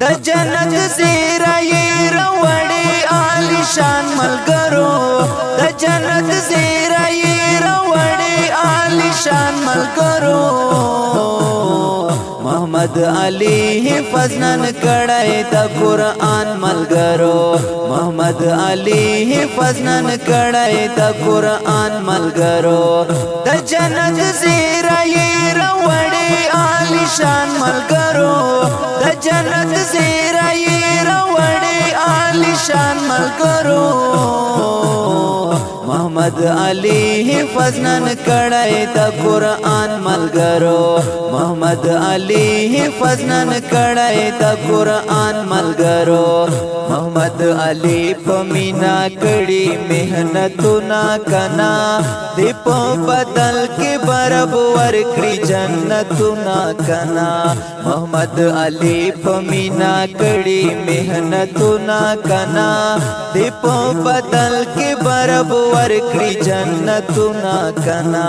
د جنت زیرا یې راوړې عالیشان ملګرو د جنت زیرا یې راوړې عالیشان ملګرو محمد علی حفظ نن کړای د قرآن ملګرو محمد علی حفظ نن کړای د قرآن ملګرو د جنت زیرا یې راوړې عالیشان ملګرو د جنت زیرا یې راوړې عالیشان ملګرو محمد علی حفظ نن کړای د قرآن ملګرو محمد علی حفظ نن کړای د قرآن ملګرو محمد علی پمینا کړي مهنتونه کنا دی په بدل کې برب ورکړي جنتونه کنا محمد علی پمینا کړي مهنتونه کنا دی په بدل کې برب ورکړي جنتونه کنا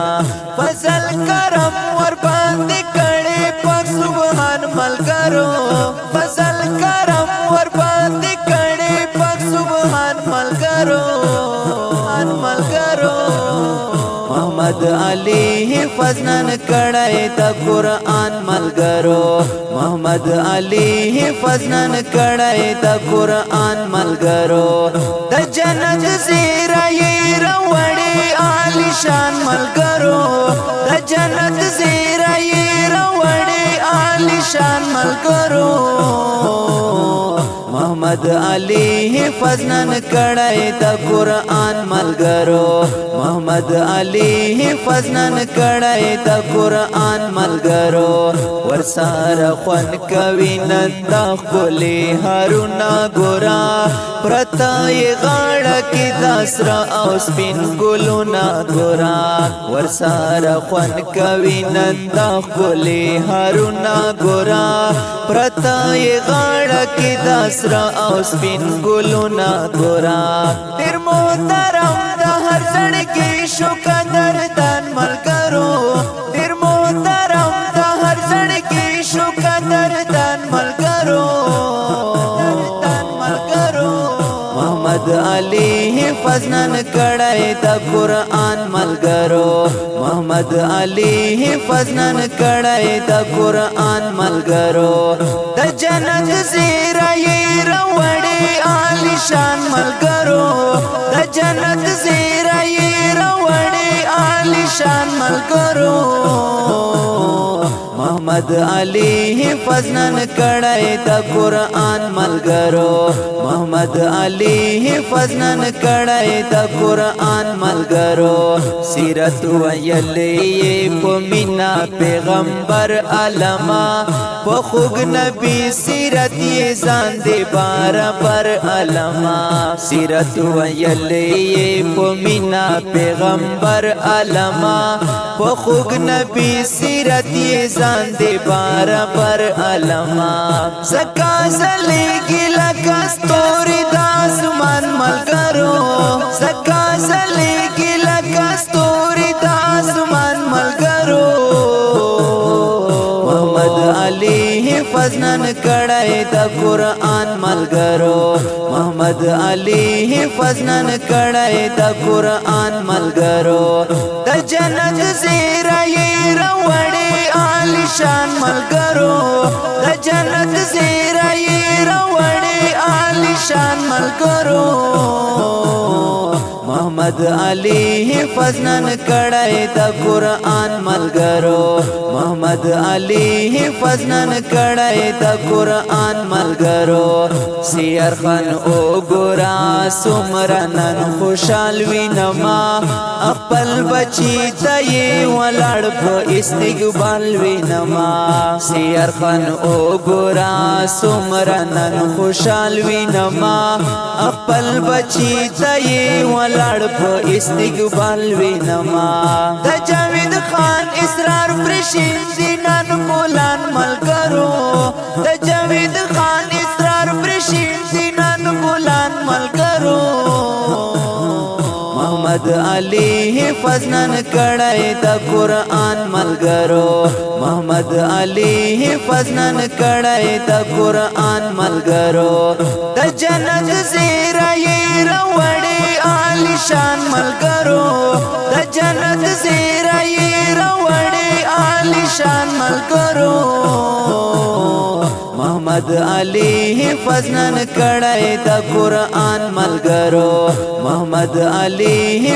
فضل کرم ور باندې کړي پر سبحان ملګرو فضل کرم ور باندې کړي پر سبحان ملګرو محمد علی حفظ نن کړای د قرآن ملګرو محمد علی حفظ نن کړای د قرآن ملګرو د جنت زیرا یې راوړې عالیشان ملګرو د جنت زیرا یې راوړې عالیشان ملګرو محمد علی حفظ نن کړای د قرآن ملګرو محمد علی حفظ نن کړای د قرآن ملګرو ورسره خوان کوي نن د خپلې هارونه ګورا پرتای غاړه کې داسرا او سپین ګلونه ګورا ورسره خوان کوي نن د خپلې هارونه ګورا پرتای غاړه کې داسرا او سپین ګلونه ګورا ډېر محترم د هر ځړکې شو قدردان ملګرو ډېر محترم د هر ځړکې شو قدردان ملګرو محمد علی حفظ نن کړای د قرآن ملګرو محمد علی حفظ نن کړای د قرآن ملګرو د جنت زیرا یې راوړې عالیشان ملګرو د جنت زیرا یې راوړې عالیشان ملګرو محمد علی حفظ نن کړای د قرآن ملګرو محمد علی حفظ نن کړای د قرآن ملګرو سیرت ویلې په مینا پیغمبر علما په خوږ نبی سیرت یې ځان دې برابر علما سیرت ویلې په مینا پیغمبر علما په خوږ نبی سیرت یې ځان دې برابر علما زکا زلیږي لکه ستوري د اسمان ملګرو زکا زلیږي لکه ستوري د اسمان ملګرو محمد علی حفظ نن کړای د قرآن ملګرو محمد علی حفظ نن کړای د قرآن ملګرو د جنت زیرا یې راوړې عالیشان ملګرو د جنت زیرا یې راوړې عالیشان ملګرو محمد علی حفظ نن کړای د قرآن ملګرو محمد علی حفظ نن کړای د قرآن ملګرو سیر خان او ګورا سمرا نن خوشال وینما خپل بچی ته ولاړ په استقبال وینما سیر خان او ګورا سمرا نن خوشال وینما خپل بچی ته ولاړ په استقبال وینما د جاوید خان اسرار پرشین دینان بولان ملګرو د جاوید خان اسرار پرشین دینان بولان ملګرو محمد علي فزنن کړای د قرآن ملګرو محمد علي فزنن کړای د قرآن ملګرو د جنت زیرای راوړی عالی شان ملګرو د جنت زیرای راوړی عالی شان ملګرو محمد علي فزنن کړای د قرآن ملګرو محمد علي